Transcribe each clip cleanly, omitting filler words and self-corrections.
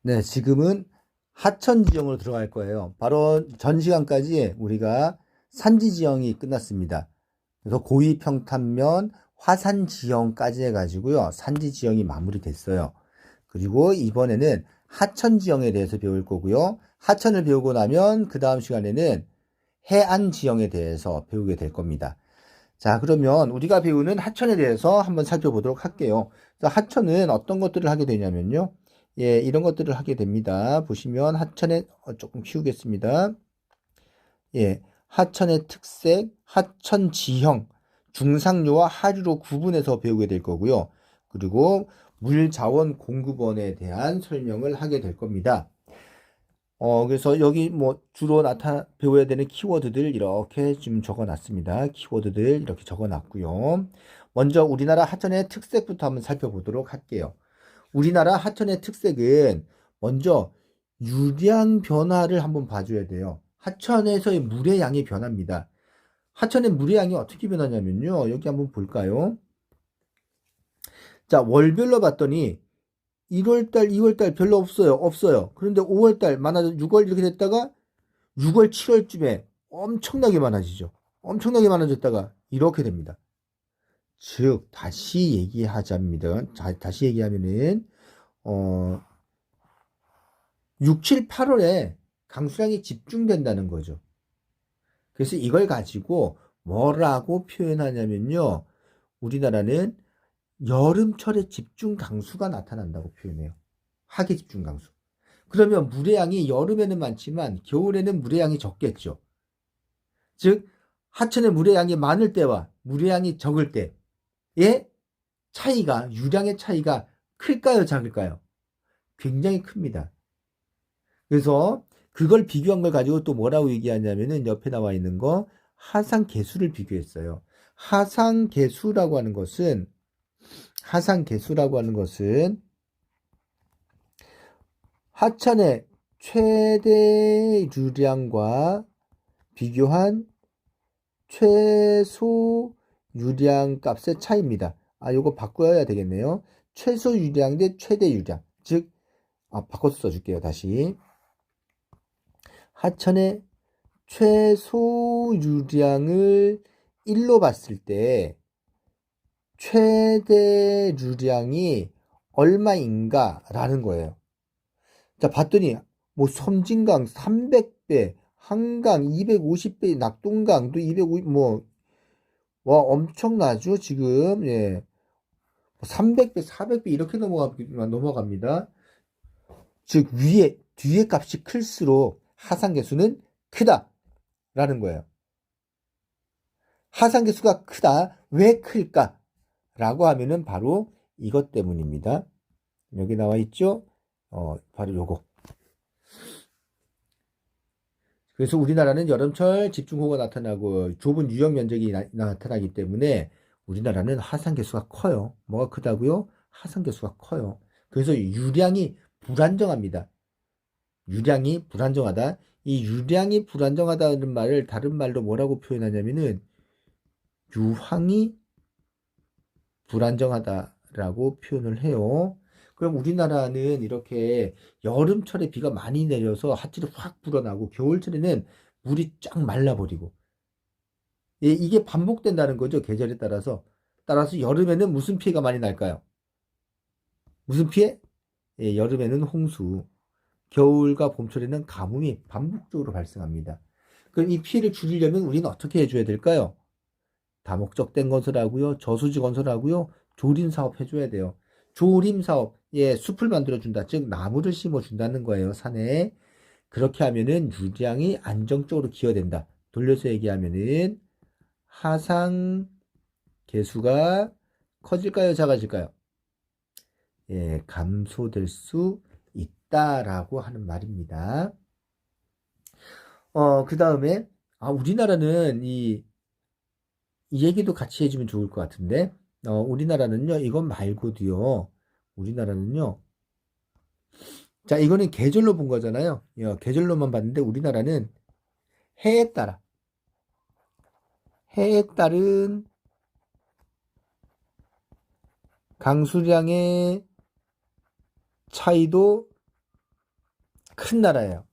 네, 지금은 하천 지형으로 들어갈 거예요. 바로 전 시간까지 우리가 산지 지형이 끝났습니다. 그래서 고위 평탄면 화산 지형까지 해가지고요. 산지 지형이 마무리됐어요. 그리고 이번에는 하천 지형에 대해서 배울 거고요. 하천을 배우고 나면 그 다음 시간에는 해안 지형에 대해서 배우게 될 겁니다. 자, 그러면 우리가 배우는 하천에 대해서 한번 살펴보도록 할게요. 하천은 어떤 것들을 하게 되냐면요. 예, 이런 것들을 하게 됩니다. 보시면 하천에 조금 키우겠습니다. 예, 하천의 특색, 하천 지형, 중상류와 하류로 구분해서 배우게 될 거고요. 그리고 물자원 공급원에 대한 설명을 하게 될 겁니다. 그래서 여기 뭐 주로 배워야 되는 키워드들 이렇게 좀 적어 놨습니다. 키워드들 이렇게 적어 놨고요. 먼저 우리나라 하천의 특색부터 한번 살펴보도록 할게요. 우리나라 하천의 특색은 먼저 유량 변화를 한번 봐줘야 돼요. 하천에서의 물의 양이 변합니다. 하천의 물의 양이 어떻게 변하냐면요. 여기 한번 볼까요? 자, 월별로 봤더니 1월달, 2월달 별로 없어요. 그런데 5월달 많아져 6월 이렇게 됐다가 6월, 7월쯤에 엄청나게 많아지죠. 엄청나게 많아졌다가 이렇게 됩니다. 즉, 다시 얘기하자면, 다시 얘기하면은, 6, 7, 8월에 강수량이 집중된다는 거죠. 그래서 이걸 가지고 뭐라고 표현하냐면요. 우리나라는 여름철에 집중 강수가 나타난다고 표현해요. 하계 집중 강수. 그러면 물의 양이 여름에는 많지만 겨울에는 물의 양이 적겠죠. 즉 하천의 물의 양이 많을 때와 물의 양이 적을 때의 차이가, 유량의 차이가 클까요, 작을까요? 굉장히 큽니다. 그래서 그걸 비교한 걸 가지고 또 뭐라고 얘기하냐면은 옆에 나와 있는 거 하상계수를 비교했어요. 하상계수라고 하는 것은 하천의 최대 유량과 비교한 최소 유량 값의 차이입니다. 요거 바꿔야 되겠네요. 최소 유량 대 최대 유량. 즉, 바꿔서 써줄게요. 다시. 하천의 최소 유량을 1로 봤을 때 최대 유량이 얼마인가 라는 거예요. 자, 봤더니 뭐 섬진강 300배, 한강 250배, 낙동강도 250, 와, 엄청나죠, 지금. 예. 300배, 400배 이렇게 넘어갑니다. 즉, 뒤에 값이 클수록 하상계수는 크다. 라는 거예요. 하상계수가 크다. 왜 클까? 라고 하면은 바로 이것 때문입니다. 여기 나와 있죠? 바로 요거. 그래서 우리나라는 여름철 집중호우가 나타나고 좁은 유역 면적이 나타나기 때문에 우리나라는 하상계수가 커요. 뭐가 크다고요? 하상계수가 커요. 그래서 유량이 불안정합니다. 유량이 불안정하다. 이 유량이 불안정하다는 말을 다른 말로 뭐라고 표현하냐면은 유황이 불안정하다라고 표현을 해요. 그럼 우리나라는 이렇게 여름철에 비가 많이 내려서 하천이 확 불어나고 겨울철에는 물이 쫙 말라버리고 이게 반복된다는 거죠. 계절에 따라서. 따라서 여름에는 무슨 피해가 많이 날까요? 무슨 피해? 여름에는 홍수, 겨울과 봄철에는 가뭄이 반복적으로 발생합니다. 그럼 이 피해를 줄이려면 우리는 어떻게 해줘야 될까요? 다목적된 건설하고요. 저수지 건설하고요. 조림 사업 해줘야 돼요. 조림 사업, 숲을 만들어준다. 즉 나무를 심어준다는 거예요. 산에. 그렇게 하면은 유량이 안정적으로 기여된다. 돌려서 얘기하면은 하상 개수가 커질까요? 작아질까요? 감소될 수 있다라고 하는 말입니다. 그 다음에, 우리나라는 이 얘기도 같이 해주면 좋을 것 같은데, 우리나라는요, 이건 말고도요, 우리나라는요, 자, 이거는 계절로 본 거잖아요. 계절로만 봤는데, 우리나라는 해에 따라, 해에 따른 강수량의 차이도 큰 나라예요.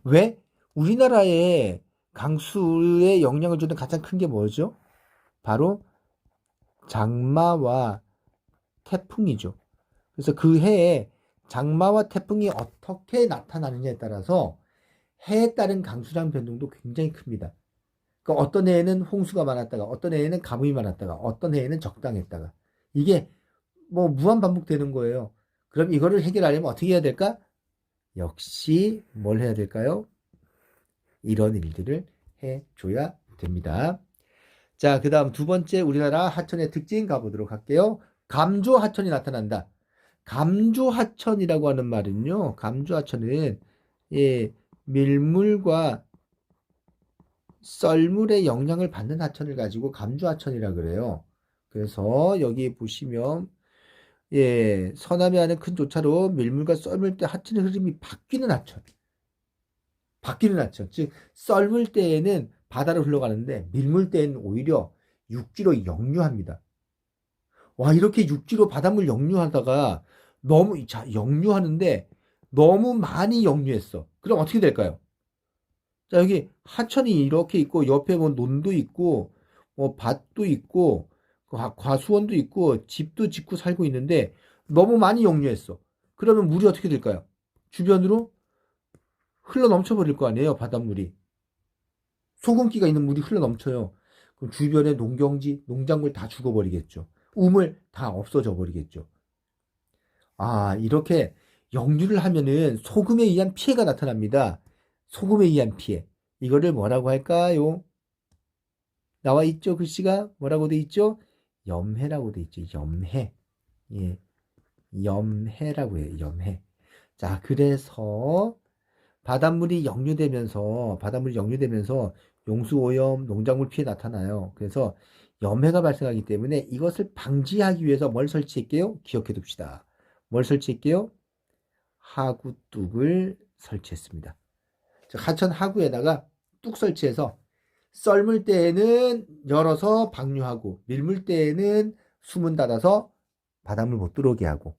왜? 우리나라에 강수에 영향을 주는 가장 큰 게 뭐죠? 바로 장마와 태풍이죠. 그래서 그 해에 장마와 태풍이 어떻게 나타나느냐에 따라서 해에 따른 강수량 변동도 굉장히 큽니다. 그러니까 어떤 해에는 홍수가 많았다가, 어떤 해에는 가뭄이 많았다가, 어떤 해에는 적당했다가, 이게 뭐 무한 반복되는 거예요. 그럼 이거를 해결하려면 어떻게 해야 될까? 역시 뭘 해야 될까요? 이런 일들을 해줘야 됩니다. 자, 그 다음 두 번째 우리나라 하천의 특징 가보도록 할게요. 감조하천이 나타난다. 감조하천이라고 하는 말은요, 감조하천은 밀물과 썰물의 영향을 받는 하천을 가지고 감조하천이라 그래요. 그래서 여기 보시면 서남에 하는 큰 조차로 밀물과 썰물 때 하천의 흐름이 바뀌는 하천. 바뀌는 하천. 즉 썰물 때에는 바다로 흘러가는데 밀물 때에는 오히려 육지로 역류합니다. 와, 이렇게 육지로 바닷물 역류하다가 역류하는데 너무 많이 역류했어. 그럼 어떻게 될까요? 자, 여기 하천이 이렇게 있고 옆에 뭐 논도 있고 뭐 밭도 있고 과수원도 있고 집도 짓고 살고 있는데 너무 많이 역류했어. 그러면 물이 어떻게 될까요? 주변으로 흘러 넘쳐 버릴 거 아니에요, 바닷물이. 소금기가 있는 물이 흘러 넘쳐요. 그럼 주변의 농경지, 농작물 다 죽어버리겠죠. 우물 다 없어져 버리겠죠. 이렇게 역류를 하면은 소금에 의한 피해가 나타납니다. 소금에 의한 피해. 이거를 뭐라고 할까요? 나와 있죠? 글씨가 뭐라고 돼 있죠? 염해라고 돼 있죠. 염해. 예. 염해라고 해요. 염해. 자, 그래서 바닷물이 역류되면서 용수오염, 농작물 피해 나타나요. 그래서 염해가 발생하기 때문에 이것을 방지하기 위해서 뭘 설치할게요? 기억해 둡시다. 뭘 설치할게요? 하구뚝을 설치했습니다. 하천 하구에다가 뚝 설치해서 썰물 때에는 열어서 방류하고 밀물 때에는 수문 닫아서 바닷물 못 들어오게 하고,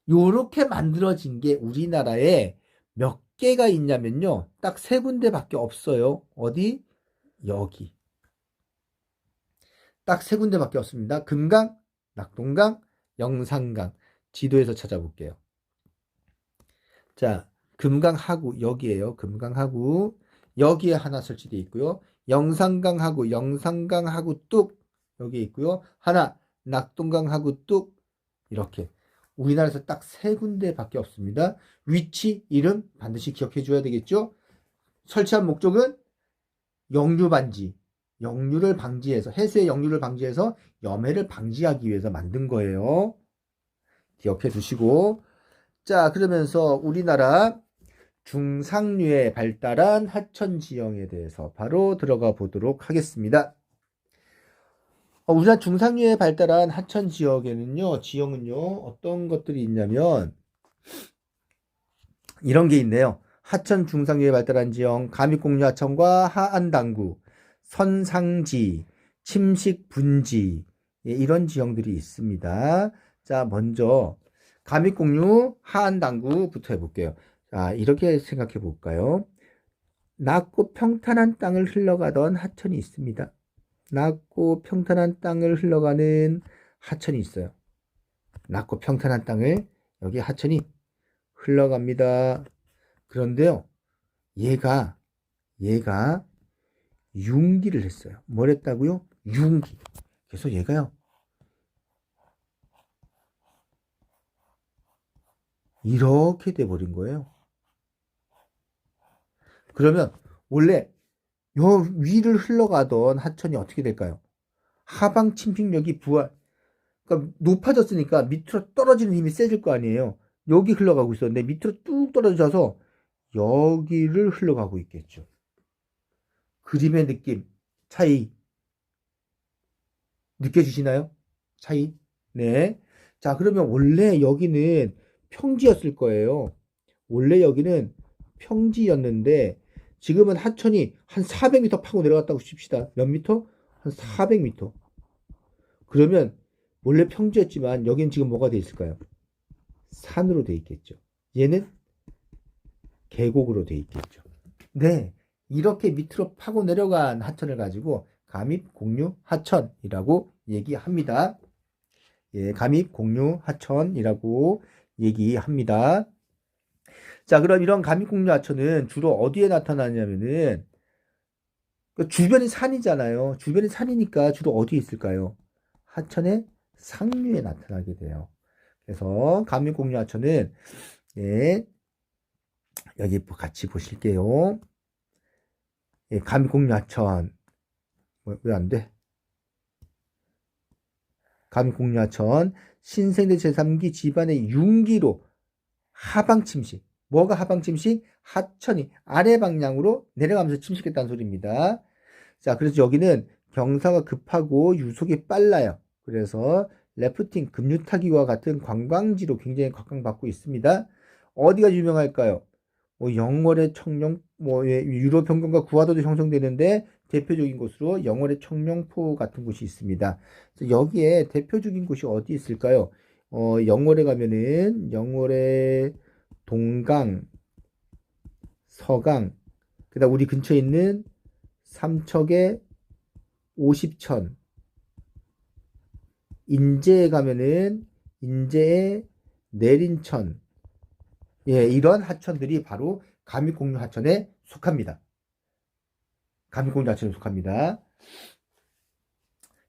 요렇게 만들어진 게 우리나라에 몇 개가 있냐면요, 딱 세 군데밖에 없어요. 어디? 여기. 딱 세 군데밖에 없습니다. 금강, 낙동강, 영산강. 지도에서 찾아볼게요. 자, 금강하구 여기에요. 금강하구 여기에 하나 설치되어 있고요. 영산강하구 뚝 여기에 있고요. 하나 낙동강하구 뚝 이렇게 우리나라에서 딱 세 군데밖에 없습니다. 위치, 이름 반드시 기억해 줘야 되겠죠. 설치한 목적은 역류를 방지해서, 해수의 역류를 방지해서 염해를 방지하기 위해서 만든 거예요. 기억해 두시고, 자, 그러면서 우리나라 중상류에 발달한 하천 지형에 대해서 바로 들어가 보도록 하겠습니다. 우리나라 중상류에 발달한 하천 지형은요, 어떤 것들이 있냐면, 이런 게 있네요. 하천 중상류에 발달한 지형, 감익공유 하천과 하안당구, 선상지, 침식분지, 이런 지형들이 있습니다. 자, 먼저 감익공유 하안당구부터 해볼게요. 자, 이렇게 생각해 볼까요? 낮고 평탄한 땅을 흘러가던 하천이 있습니다. 낮고 평탄한 땅을 흘러가는 하천이 있어요. 낮고 평탄한 땅을 여기 하천이 흘러갑니다. 그런데요, 얘가 융기를 했어요. 뭘 했다고요? 융기. 그래서 얘가요, 이렇게 돼버린 거예요. 그러면 원래 요 위를 흘러가던 하천이 어떻게 될까요? 하방 침식력이 그러니까 높아졌으니까 밑으로 떨어지는 힘이 세질 거 아니에요. 여기 흘러가고 있었는데 밑으로 뚝 떨어져서 여기를 흘러가고 있겠죠. 그림의 느낌, 차이 느껴지시나요? 차이? 네. 자, 그러면 원래 여기는 평지였을 거예요. 원래 여기는 평지였는데 지금은 하천이 한 400m 파고 내려갔다고 칩시다. 몇 미터? 한 400m. 그러면 원래 평지였지만 여기는 지금 뭐가 돼 있을까요? 산으로 돼 있겠죠. 얘는 계곡으로 돼 있겠죠. 네. 이렇게 밑으로 파고 내려간 하천을 가지고 감입공유 하천이라고 얘기합니다. 예, 감입공유 하천이라고 얘기합니다. 자, 그럼 이런 감입공유 하천은 주로 어디에 나타나냐면은 주변이 산이잖아요. 주변이 산이니까 주로 어디에 있을까요? 하천의 상류에 나타나게 돼요. 그래서 감입공유 하천은 예, 여기 같이 보실게요. 예, 감입공유 하천 왜 안 돼? 감입공유 하천 신생대 제3기 집안의 융기로 하방 침식. 뭐가 하방 침식? 하천이 아래 방향으로 내려가면서 침식했다는 소리입니다. 자, 그래서 여기는 경사가 급하고 유속이 빨라요. 그래서 래프팅, 급류타기와 같은 관광지로 굉장히 각광받고 있습니다. 어디가 유명할까요? 뭐 영월의 청룡, 뭐 유로 평균과 구화도도 형성되는데 대표적인 곳으로 영월의 청룡포 같은 곳이 있습니다. 여기에 대표적인 곳이 어디 있을까요? 영월에 가면은 영월의 동강, 서강, 그다음 우리 근처에 있는 삼척의 오십천, 인제에 가면은 인제의 내린천, 예, 이런 하천들이 바로 감입공유 하천에 속합니다. 감입공유 하천에 속합니다.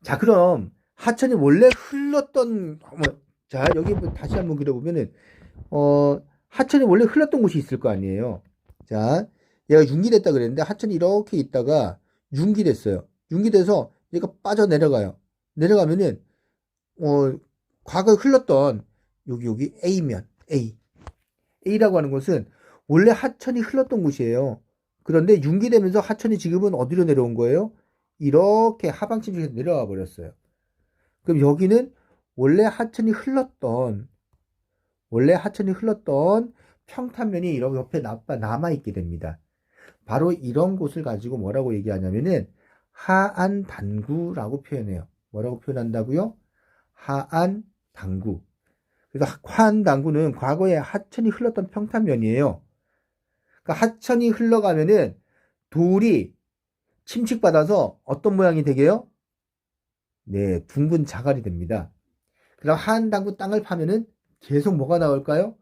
자, 그럼 하천이 원래 흘렀던 자, 여기 다시 한번 그려보면은 하천이 원래 흘렀던 곳이 있을 거 아니에요. 자, 얘가 융기됐다 그랬는데 하천이 이렇게 있다가 융기됐어요. 융기돼서 얘가 빠져내려가요. 내려가면은 과거에 흘렀던 여기 A면 A라고 하는 곳은 원래 하천이 흘렀던 곳이에요. 그런데 융기되면서 하천이 지금은 어디로 내려온 거예요? 이렇게 하방침식에서 내려와 버렸어요. 그럼 여기는 원래 하천이 흘렀던 평탄면이 이렇게 옆에 남아있게 됩니다. 바로 이런 곳을 가지고 뭐라고 얘기하냐면은 하안단구라고 표현해요. 뭐라고 표현한다고요? 하안단구. 그래서 하안단구는 과거에 하천이 흘렀던 평탄면이에요. 그러니까 하천이 흘러가면은 돌이 침식받아서 어떤 모양이 되게요? 네, 둥근 자갈이 됩니다. 그럼 하안단구 땅을 파면은 계속 뭐가 나올까요?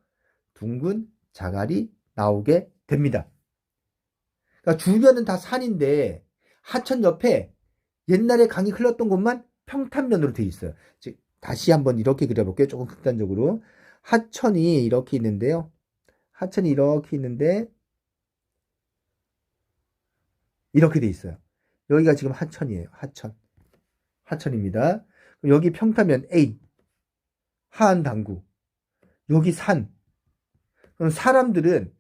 둥근 자갈이 나오게 됩니다. 그러니까 주변은 다 산인데 하천 옆에 옛날에 강이 흘렀던 곳만 평탄면으로 되어 있어요. 즉, 다시 한번 이렇게 그려볼게요. 조금 극단적으로. 하천이 이렇게 있는데요. 하천이 이렇게 있는데 이렇게 돼 있어요. 여기가 지금 하천이에요. 하천입니다. 여기 평탄면 A, 하안단구. 여기 산. 그럼 사람들은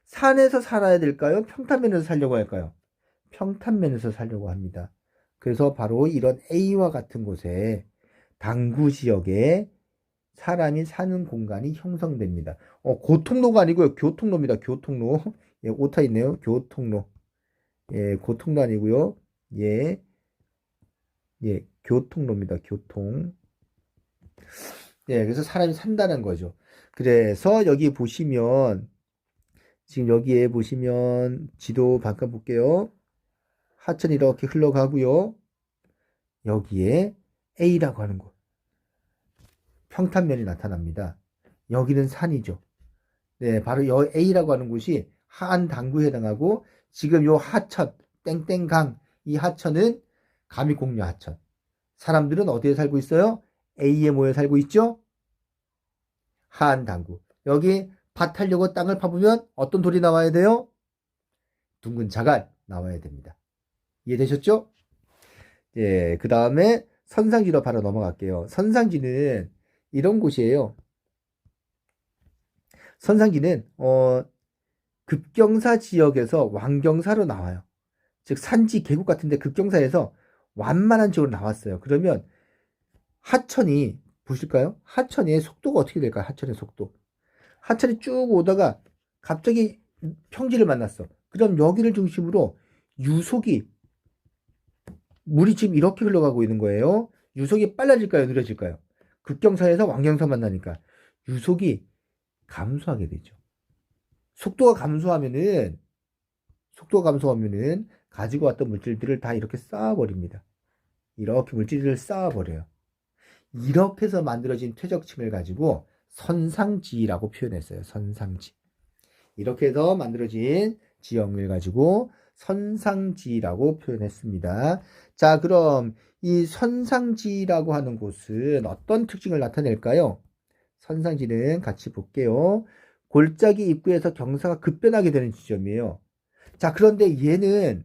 산에서 살아야 될까요? 평탄면에서 살려고 할까요? 평탄면에서 살려고 합니다. 그래서 바로 이런 A와 같은 곳에 당구 지역에 사람이 사는 공간이 형성됩니다. 고통로가 아니고요. 교통로입니다. 교통로. 예, 오타 있네요. 교통로. 예, 고통도 아니고요. 예, 예, 교통로입니다. 교통. 예, 그래서 사람이 산다는 거죠. 그래서 여기 보시면 지금 여기에 보시면 지도 바꿔볼게요. 하천이 이렇게 흘러가고요. 여기에 A라고 하는 곳. 평탄면이 나타납니다. 여기는 산이죠. 네, 바로 여 A라고 하는 곳이 하안단구에 해당하고 지금 요 하천, 땡땡강, 이 하천은 감입공유 하천. 사람들은 어디에 살고 있어요? A에 모여 살고 있죠? 하안단구. 여기 밭 하려고 땅을 파보면 어떤 돌이 나와야 돼요? 둥근 자갈 나와야 됩니다. 이해되셨죠? 예, 그 다음에 선상지로 바로 넘어갈게요. 선상지는 이런 곳이에요. 선상지는 급경사 지역에서 완경사로 나와요. 즉 산지 계곡 같은데 급경사에서 완만한 지역으로 나왔어요. 그러면 하천이 보실까요? 하천의 속도가 어떻게 될까요? 하천의 속도. 하천이 쭉 오다가 갑자기 평지를 만났어. 그럼 여기를 중심으로 유속이 물이 지금 이렇게 흘러가고 있는 거예요. 유속이 빨라질까요? 느려질까요? 급경사에서 완경사 만나니까 유속이 감소하게 되죠. 속도가 감소하면은 가지고 왔던 물질들을 다 이렇게 쌓아버립니다. 이렇게 물질들을 쌓아버려요. 이렇게 해서 만들어진 퇴적층을 가지고 선상지라고 표현했어요. 선상지. 이렇게 해서 만들어진 지형을 가지고 선상지라고 표현했습니다. 자, 그럼 이 선상지라고 하는 곳은 어떤 특징을 나타낼까요? 선상지는 같이 볼게요. 골짜기 입구에서 경사가 급변하게 되는 지점이에요. 자, 그런데 얘는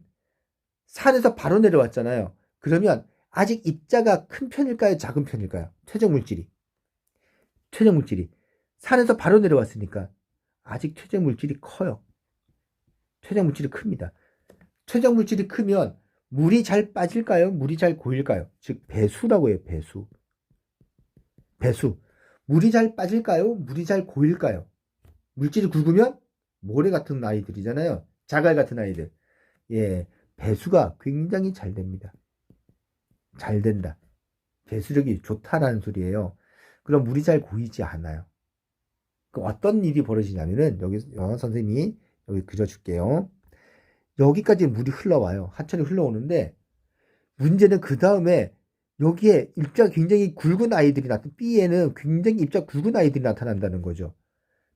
산에서 바로 내려왔잖아요. 그러면 아직 입자가 큰 편일까요? 작은 편일까요? 퇴적 물질이. 산에서 바로 내려왔으니까 아직 퇴적 물질이 커요. 퇴적 물질이 큽니다. 퇴적 물질이 크면 물이 잘 빠질까요? 물이 잘 고일까요? 즉 배수라고 해요. 배수. 물이 잘 빠질까요? 물이 잘 고일까요? 물질이 굵으면 모래 같은 아이들이잖아요. 자갈 같은 아이들. 예, 배수가 굉장히 잘 됩니다. 잘 된다. 배수력이 좋다라는 소리예요. 그럼 물이 잘 고이지 않아요. 그럼 어떤 일이 벌어지냐면은 여기 선생님이 여기 그려줄게요. 여기까지 물이 흘러와요. 하천이 흘러오는데 문제는 그 다음에 여기에 입자가 굉장히 굵은 아이들이 B에는 굉장히 입자가 굵은 아이들이 나타난다는 거죠.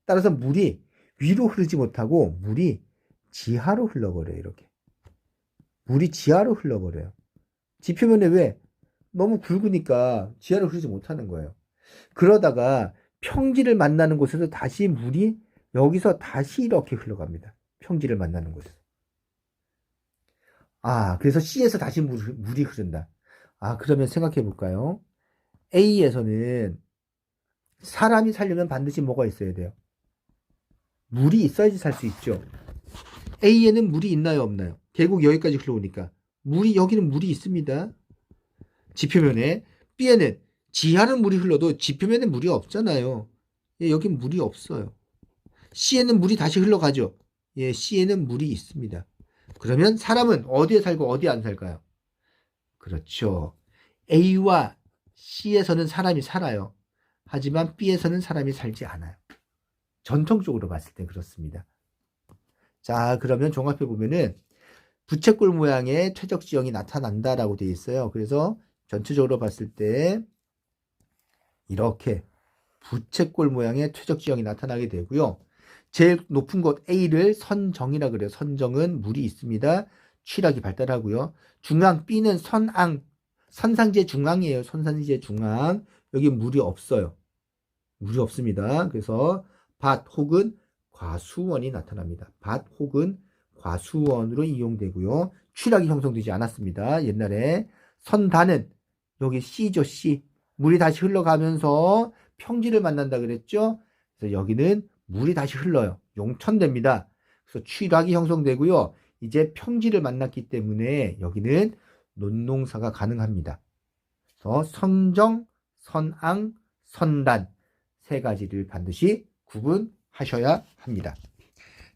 따라서 물이 위로 흐르지 못하고 물이 지하로 흘러버려요. 이렇게. 물이 지하로 흘러버려요. 지표면에 왜? 너무 굵으니까 지하로 흐르지 못하는 거예요. 그러다가 평지를 만나는 곳에서 다시 물이 여기서 다시 이렇게 흘러갑니다. 평지를 만나는 곳에서. 그래서 C에서 다시 물이 흐른다. 그러면 생각해 볼까요? A에서는 사람이 살려면 반드시 뭐가 있어야 돼요? 물이 있어야지 살 수 있죠. A에는 물이 있나요, 없나요? 계곡 여기까지 흘러오니까. 여기는 물이 있습니다. 지표면에. B에는 지하는 물이 흘러도 지표면에 물이 없잖아요. 여긴 물이 없어요. C에는 물이 다시 흘러가죠. C에는 물이 있습니다. 그러면 사람은 어디에 살고 어디에 안 살까요? 그렇죠. A와 C에서는 사람이 살아요. 하지만 B에서는 사람이 살지 않아요. 전통적으로 봤을 때 그렇습니다. 자, 그러면 종합해 보면은 부채꼴 모양의 퇴적 지형이 나타난다라고 되어 있어요. 그래서 전체적으로 봤을 때 이렇게 부채꼴 모양의 퇴적 지형이 나타나게 되고요. 제일 높은 곳 A를 선정이라 그래요. 선정은 물이 있습니다. 취락이 발달하고요. 중앙 B는 선상지의 중앙이에요. 선상지의 중앙. 여기 물이 없어요. 물이 없습니다. 그래서 밭 혹은 과수원이 나타납니다. 밭 혹은 과수원으로 이용되고요. 취락이 형성되지 않았습니다. 옛날에 선단은 여기 C죠. C. 물이 다시 흘러가면서 평지를 만난다 그랬죠. 그래서 여기는 물이 다시 흘러요. 용천됩니다. 그래서 취락이 형성되고요. 이제 평지를 만났기 때문에 여기는 논농사가 가능합니다. 그래서 선정, 선앙, 선단 세 가지를 반드시 구분하셔야 합니다.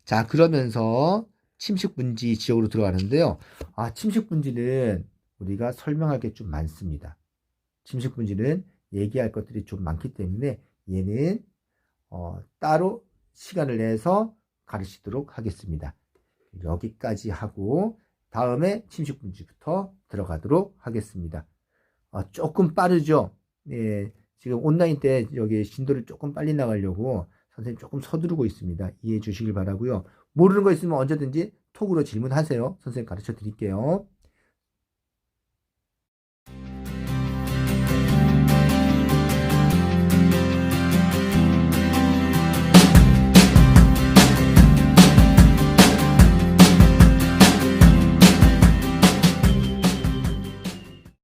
자, 그러면서 침식분지 지역으로 들어가는데요. 침식분지는 우리가 설명할 게 좀 많습니다. 침식분지는 얘기할 것들이 좀 많기 때문에 얘는 따로 시간을 내서 가르치도록 하겠습니다. 여기까지 하고 다음에 침식분지부터 들어가도록 하겠습니다. 조금 빠르죠? 예, 지금 온라인 때 여기 진도를 조금 빨리 나가려고 선생님 조금 서두르고 있습니다. 이해해 주시길 바라고요. 모르는 거 있으면 언제든지 톡으로 질문하세요. 선생님 가르쳐 드릴게요.